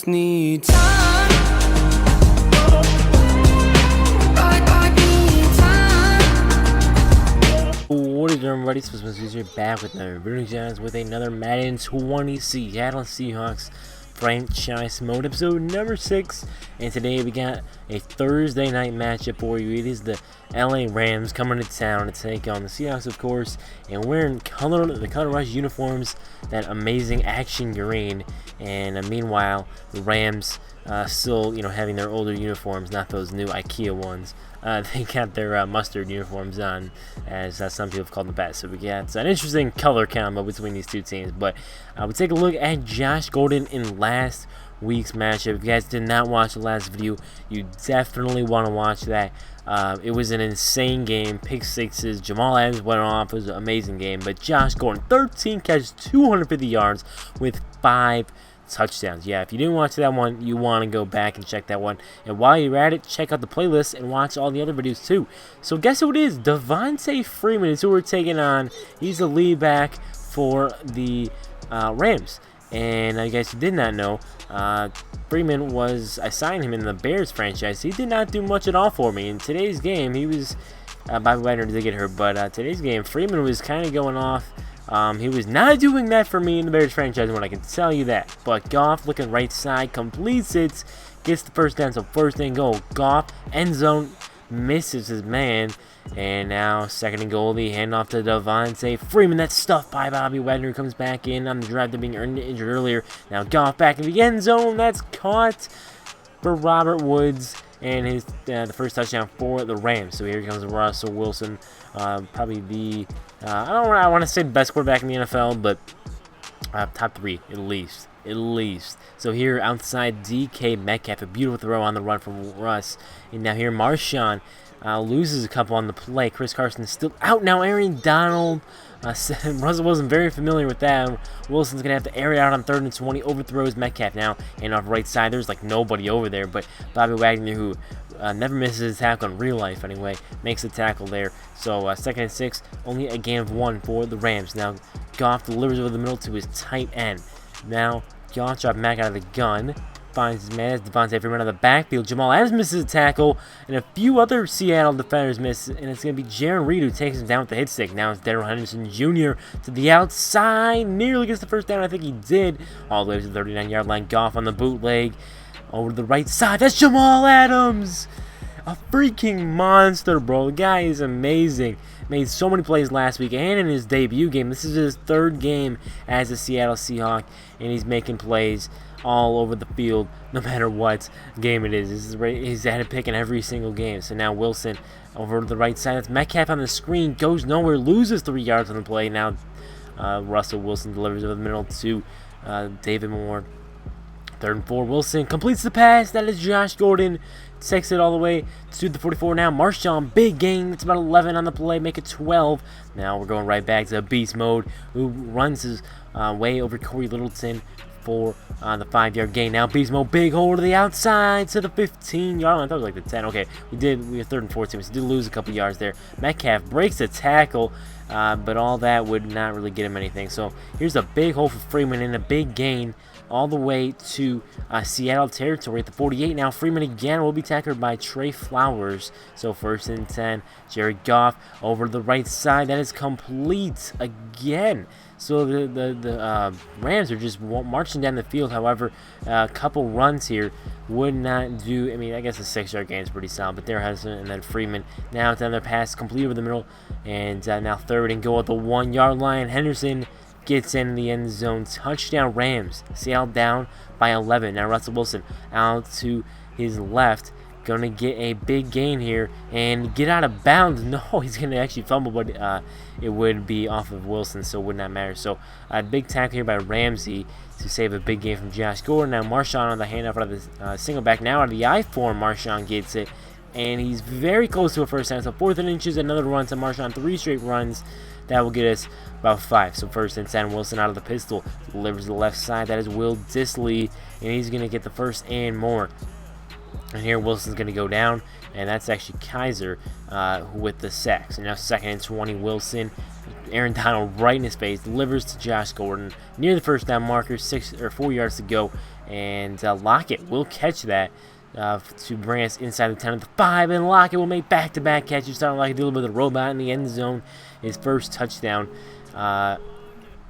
just need time. What is up, everybody? FreshMode Studios back with another video with another Madden 20 Seattle Seahawks franchise mode episode number 6. And today we got a Thursday night matchup for you. It is the LA Rams coming to town to take on the Seahawks, of course, and wearing the color rush uniforms, that amazing action green. And meanwhile, the Rams still, having their older uniforms, not those new IKEA ones. They got their mustard uniforms on, as some people have called them best. So we got an interesting color combo between these two teams. But we'll take a look at Josh Gordon in last week's matchup. If you guys did not watch the last video, you definitely want to watch that. It was an insane game. Pick sixes. Jamal Adams went off. It was an amazing game. But Josh Gordon, 13 catches, 250 yards with 5 touchdowns. Yeah, if you didn't watch that one, you want to go back and check that one. And while you're at it, check out the playlist and watch all the other videos too. So guess who it is? Devontae Freeman is who we're taking on. He's the lead back for the Rams. And I guess you did not know, Freeman I signed him in the Bears franchise. He did not do much at all for me. In today's game, he was, Bobby Wagner did get hurt, but today's game, Freeman was kind of going off. He was not doing that for me in the Bears franchise, when I can tell you that. But Goff looking right side, completes it, gets the first down, so first and goal. Goff, end zone, misses his man. And now second and goal, the handoff to Devontae Freeman. That's stuffed by Bobby Wagner, comes back in on the drive to being injured earlier. Now Goff back in the end zone, that's caught for Robert Woods. And his the first touchdown for the Rams. So here comes Russell Wilson, probably the I want to say the best quarterback in the NFL, but top 3 at least. So here outside, DK Metcalf, a beautiful throw on the run from Russ. And now here Marshawn loses a couple on the play. Chris Carson's still out now. Aaron Donald. Russell wasn't very familiar with that. Wilson's going to have to air it out on 3rd and 20. Overthrows Metcalf now. And off right side, there's like nobody over there. But Bobby Wagner, who never misses a tackle in real life anyway, makes the tackle there. So 2nd and 6, only a gain of 1 for the Rams. Now Goff delivers over the middle to his tight end. Now Goff drops back out of the gun. Finds his man as Devontae Freeman out of the backfield. Jamal Adams misses a tackle, and a few other Seattle defenders miss, and it's going to be Jaron Reed who takes him down with the hit stick. Now it's Darrell Henderson Jr. to the outside. Nearly gets the first down. I think he did. All the way to the 39-yard line. Goff on the bootleg. Over to the right side. That's Jamal Adams. A freaking monster, bro. The guy is amazing. Made so many plays last week and in his debut game. This is his 3rd game as a Seattle Seahawk, and he's making plays all over the field, no matter what game it is. He's had a pick in every single game. So now Wilson over to the right side. That's Metcalf on the screen. Goes nowhere. Loses 3 yards on the play. Now Russell Wilson delivers over the middle to David Moore. 3rd and 4. Wilson completes the pass. That is Josh Gordon. Takes it all the way to the 44 now. Marshawn, big gain. It's about 11 on the play. Make it 12. Now we're going right back to beast mode, who runs his way over Corey Littleton for the 5-yard gain. Now beast mode, big hole to the outside to the 15-yard line. I thought it was like the 10. Okay, we were 3rd and 14. We did lose a couple yards there. Metcalf breaks the tackle, but all that would not really get him anything. So here's a big hole for Freeman and a big gain all the way to Seattle territory at the 48. Now Freeman again will be tackled by Trey Flowers. So 1st and 10. Jared Goff over the right side. That is complete again. So the Rams are just marching down the field. However, a couple runs here would not do. I mean, I guess the 6-yard gain is pretty solid, but there has and then Freeman. Now it's another pass complete over the middle, and now 3rd and goal at the 1-yard line. Henderson gets in the end zone. Touchdown Rams. Seattle down by 11. Now Russell Wilson out to his left. Going to get a big gain here and get out of bounds. No, he's going to actually fumble, but it would be off of Wilson, so it would not matter. So a big tackle here by Ramsey to save a big game from Josh Gordon. Now Marshawn on the handoff out of the single back. Now out of the I-form, Marshawn gets it, and he's very close to a first down. So 4th and inches, another run to Marshawn. 3 straight runs. That will get us about 5. So 1st and 10. Wilson out of the pistol. Delivers to the left side. That is Will Dissly, and he's going to get the 1st and more. And here Wilson's going to go down, and that's actually Kaiser with the sack. So now 2nd and 20. Wilson Aaron Donald right in his face, delivers to Josh Gordon near the first down marker, 4 yards to go, and Lockett will catch that to bring us inside the 10 of the 5, and Lockett will make back-to-back catches, starting Lockett do a little bit of the robot in the end zone. His first touchdown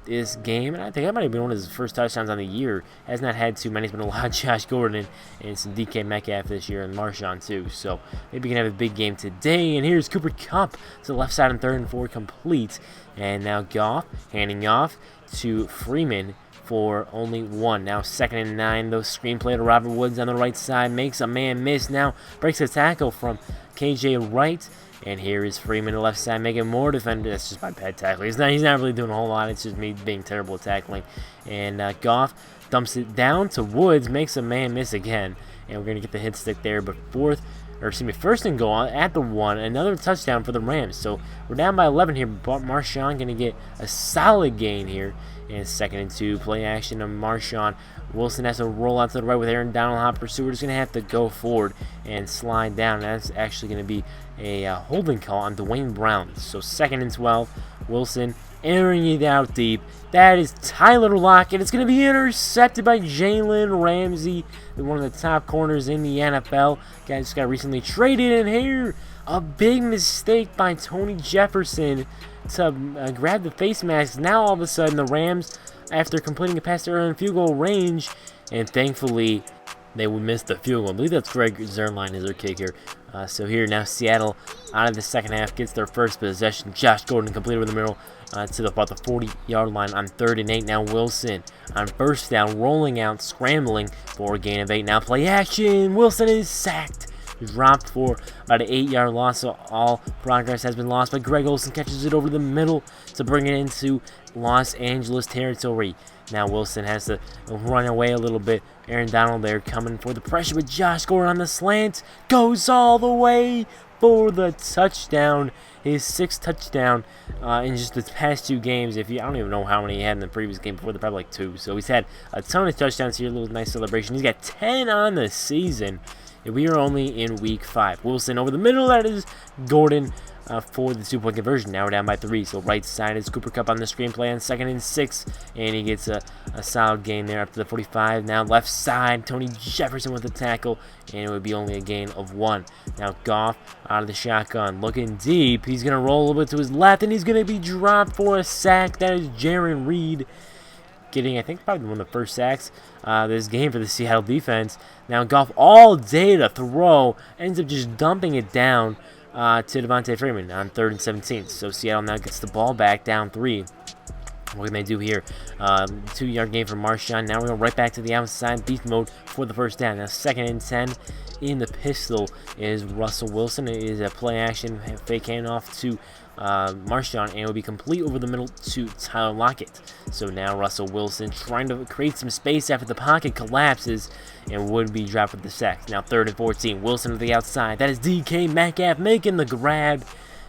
this game, and I think that might have been one of his first touchdowns on the year. Has not had too many. It's been a lot of Josh Gordon and some DK Metcalf this year, and Marshawn too. So maybe we can have a big game today. And here's Cooper Kupp to the left side on 3rd and 4 complete. And now Goff handing off to Freeman for only 1. Now 2nd and 9. Those screenplay to Robert Woods on the right side makes a man miss. Now breaks a tackle from KJ Wright. And here is Freeman on the left side making more defenders. That's just my bad tackling. He's not really doing a whole lot. It's just me being terrible at tackling. And Goff dumps it down to Woods, makes a man miss again. And we're going to get the hit stick there. But first and goal at the 1. Another touchdown for the Rams. So we're down by 11 here. But Marshawn going to get a solid gain here. And 2nd and 2. Play action of Marshawn. Wilson has to roll out to the right with Aaron Donald hot pursuit. We're just going to have to go forward and slide down. That's actually going to be a holding call on Dwayne Brown. So 2nd and 12. Wilson airing it out deep. That is Tyler Lockett. It's going to be intercepted by Jalen Ramsey, one of the top corners in the NFL. Guy just got recently traded in here. A big mistake by Tony Jefferson to grab the face mask. Now all of a sudden the Rams, after completing a pass to earn field goal range, and thankfully they would miss the field goal. I believe that's Greg Zerline is their kicker. So here now Seattle out of the second half gets their first possession. Josh Gordon completed over the middle to about the 40-yard line on 3rd and 8. Now Wilson on 1st down, rolling out, scrambling for a gain of 8. Now play action. Wilson is sacked. Dropped for about an 8-yard loss, so all progress has been lost. But Greg Olsen catches it over the middle to bring it into Los Angeles territory. Now Wilson has to run away a little bit. Aaron Donald there coming for the pressure, but Josh Gordon on the slant goes all the way for the touchdown. His 6th touchdown in just the past 2 games. I don't even know how many he had in the previous game before, probably like 2. So he's had a ton of touchdowns here. A little nice celebration. He's got 10 on the season. We are only in week 5. Wilson over the middle. That is Gordon for the 2-point conversion. Now we're down by 3. So right side is Cooper Kupp on the screenplay on 2nd and 6. And he gets a solid gain there up to the 45. Now left side, Tony Jefferson with the tackle. And it would be only a gain of 1. Now Goff out of the shotgun. Looking deep. He's going to roll a little bit to his left. And he's going to be dropped for a sack. That is Jaron Reed, getting, I think, probably one of the first sacks this game for the Seattle defense. Now Goff all day to throw, ends up just dumping it down to Devontae Freeman on 3rd and 17. So Seattle now gets the ball back down 3. What can they do here? 2-yard gain from Marshawn. Now we're going right back to the outside beast mode for the first down. Now 2nd and 10. In the pistol is Russell Wilson. It is a play action fake handoff to Marshawn, and it will be complete over the middle to Tyler Lockett. So now Russell Wilson trying to create some space after the pocket collapses and would be dropped with the sack. Now 3rd and 14. Wilson to the outside. That is DK Metcalf making the grab.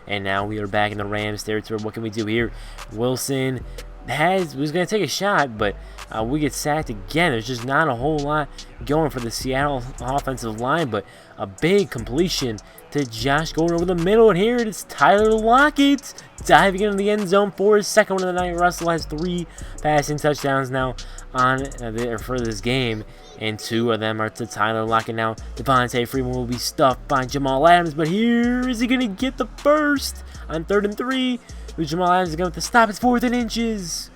And now we are back in the Rams territory. What can we do here? Wilson was going to take a shot, but we get sacked again. There's just not a whole lot going for the Seattle offensive line, but a big completion to Josh Gordon over the middle, and here it is Tyler Lockett diving into the end zone for his 2nd one of the night. Russell has 3 passing touchdowns now for this game, and 2 of them are to Tyler Lockett. Now Devontae Freeman will be stuffed by Jamal Adams, but here is he going to get the first on 3rd and 3. Jamal Adams is going to stop. It's 4th and inches.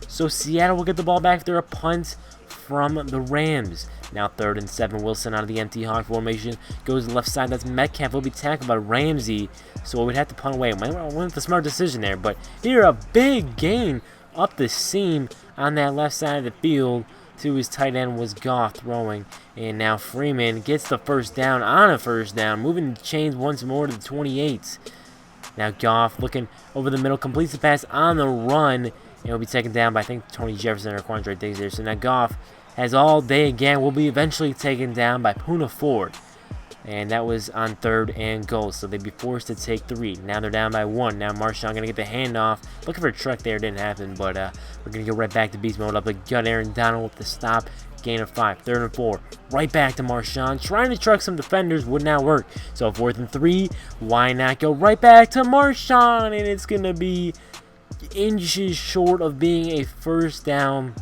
So Seattle will get the ball back after a punt from the Rams. Now 3rd and 7. Wilson out of the empty hawk formation goes to the left side. That's Metcalf. Will be tackled by Ramsey. So we'd have to punt away. Went the smart decision there. But here a big gain up the seam on that left side of the field to his tight end was Goff throwing. And now Freeman gets the first down on a first down. Moving the chains once more to the 28. Now Goff looking over the middle. Completes the pass on the run. And will be taken down by, I think, Tony Jefferson or Quandre Diggs there. So now Goff has all day again. Will be eventually taken down by Poona Ford. And that was on 3rd and goal. So they'd be forced to take 3. Now they're down by 1. Now Marshawn going to get the handoff. Looking for a truck there. Didn't happen. But we're going to go right back to beast mode. Up the gut. Aaron Donald with the stop. Gain of 5. 3rd and 4. Right back to Marshawn. Trying to truck some defenders. Would not work. So 4th and 3. Why not go right back to Marshawn? And it's going to be inches short of being a first down.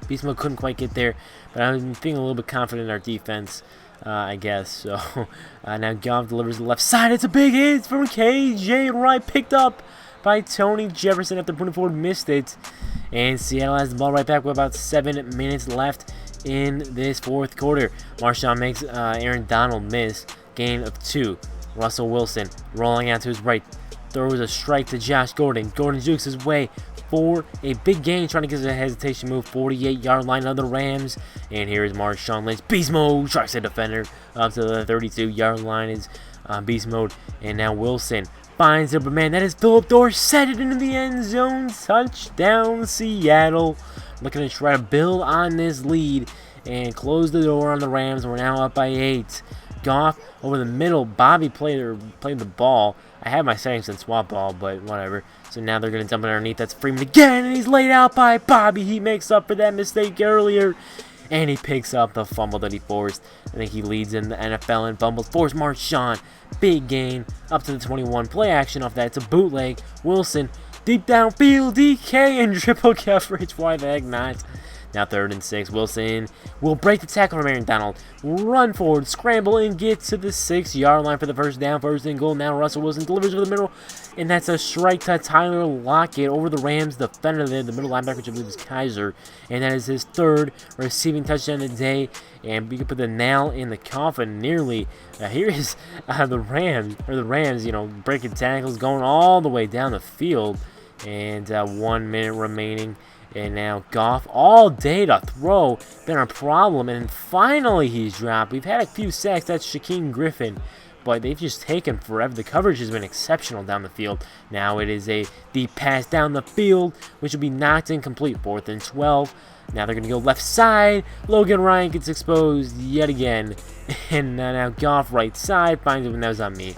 Beast mode couldn't quite get there. but I'm feeling a little bit confident in our defense, I guess. So now Goff delivers the left side. It's a big hit from KJ Wright, picked up by Tony Jefferson after putting forward, missed it. And Seattle has the ball right back with about 7 minutes left in this fourth quarter. Marshawn makes Aaron Donald miss. Gain of 2. Russell Wilson rolling out to his right. Throws a strike to Josh Gordon. Gordon jukes his way for a big gain, trying to get a hesitation move. 48-yard line of the Rams. And here is Marshawn Lynch. Beast mode. Strikes a defender up to the 32-yard line is beast mode. And now Wilson finds it, but man, that is Phillip Dorsett it into the end zone. Touchdown, Seattle. Looking to try to build on this lead and close the door on the Rams. We're now up by 8. Goff over the middle. Bobby played the ball. I had my settings in swap ball, but whatever. So now they're going to dump it underneath. That's Freeman again, and he's laid out by Bobby. He makes up for that mistake earlier, and he picks up the fumble that he forced. I think he leads in the NFL in fumbles. Forced Marshawn. Big gain up to the 21. Play action off that. It's a bootleg. Wilson deep downfield. DK and triple coverage. Why the heck not? Now 3rd and 6. Wilson will break the tackle from Aaron Donald. Run forward, scramble, and get to the 6-yard line for the first down. 1st and goal. Now Russell Wilson delivers over the middle. And that's a strike to Tyler Lockett over the Rams defender there. The middle linebacker, which I believe is Kaiser. And that is his 3rd receiving touchdown of the day. And we can put the nail in the coffin nearly. Here is the Rams, you know, breaking tackles, going all the way down the field. And 1 minute remaining. And now Goff all day to throw. Been a problem. And finally he's dropped. We've had a few sacks. That's Shaquem Griffin. But they've just taken forever. The coverage has been exceptional down the field. Now it is a deep pass down the field, which will be knocked incomplete. 4th and 12. Now they're going to go left side. Logan Ryan gets exposed yet again. And now Goff right side finds him. And that was on me.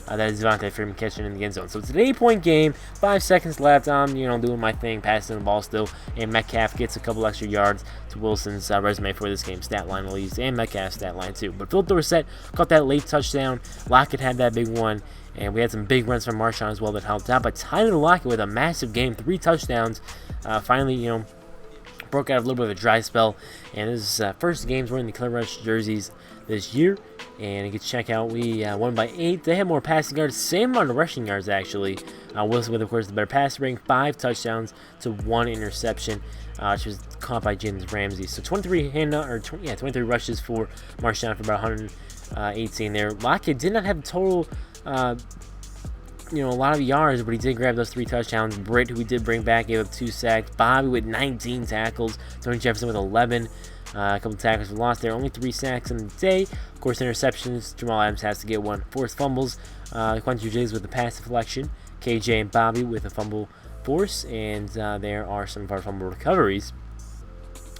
That is Devontae Freeman catching in the end zone. So it's an 8-point game. 5 seconds left. I'm, doing my thing, passing the ball still. And Metcalf gets a couple extra yards to Wilson's resume for this game. Stat line leads, and Metcalf's stat line too. But Phillip Dorsett caught that late touchdown. Lockett had that big one. And we had some big runs from Marshawn as well that helped out. But Tyler Lockett with a massive game. 3 touchdowns. Finally, broke out of a little bit of a dry spell. And this is first games wearing the Color Rush jerseys this year. And you can check out, we won by 8. They had more passing yards, same amount of rushing yards actually. Wilson with, of course, the better passer rating, 5 touchdowns to 1 interception, which was caught by James Ramsey. So 23 rushes for Marshawn for about 118 there. Lockett did not have total, a lot of yards, but he did grab those 3 touchdowns. Britt, who we did bring back, gave up 2 sacks. Bobby with 19 tackles. Tony Jefferson with 11. A couple tackles were lost there. Only 3 sacks in the day. Of course, interceptions. Jamal Adams has to get 1. Forced fumbles. Quentin Jiggs with the pass deflection. KJ and Bobby with a fumble force. And there are some of our fumble recoveries.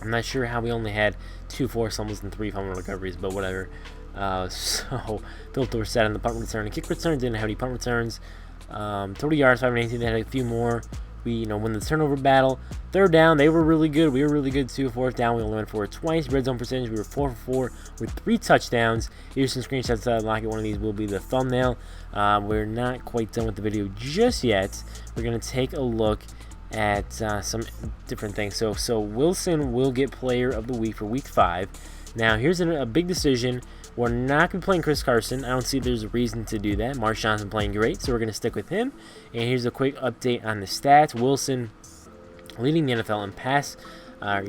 I'm not sure how we only had 2 forced fumbles and 3 fumble recoveries, but whatever. So, Phillip Dorsett on the punt return. And kick return didn't have any punt returns. 30 yards, 518. They had a few more. We, win the turnover battle. 3rd down, they were really good. We were really good too. 4th down, we only went for it twice. Red zone percentage, we were 4 for 4 with 3 touchdowns. Here's some screenshots. Lockett, one of these will be the thumbnail. We're not quite done with the video just yet. We're going to take a look at some different things. So Wilson will get Player of the Week for Week 5. Now, here's a big decision. We're not going to be playing Chris Carson. I don't see there's a reason to do that. Marshawn's been playing great, so we're going to stick with him. And here's a quick update on the stats. Wilson leading the NFL in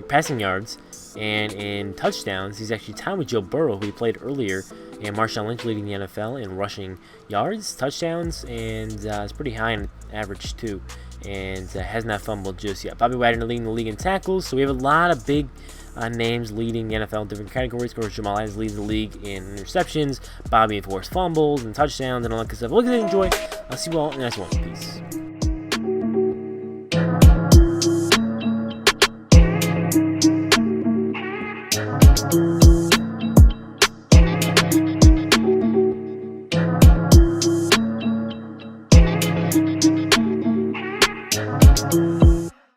passing yards and in touchdowns. He's actually tied with Joe Burrow, who he played earlier. And Marshawn Lynch leading the NFL in rushing yards, touchdowns, and it's pretty high in average too. And has not fumbled just yet. Bobby Wagner leading the league in tackles. So we have a lot of big names leading the NFL in different categories. Of course, Jamal Adams leads the league in interceptions, Bobby in forced fumbles and touchdowns and all that good stuff. Look at it, enjoy. I'll see you all in the next one. Peace.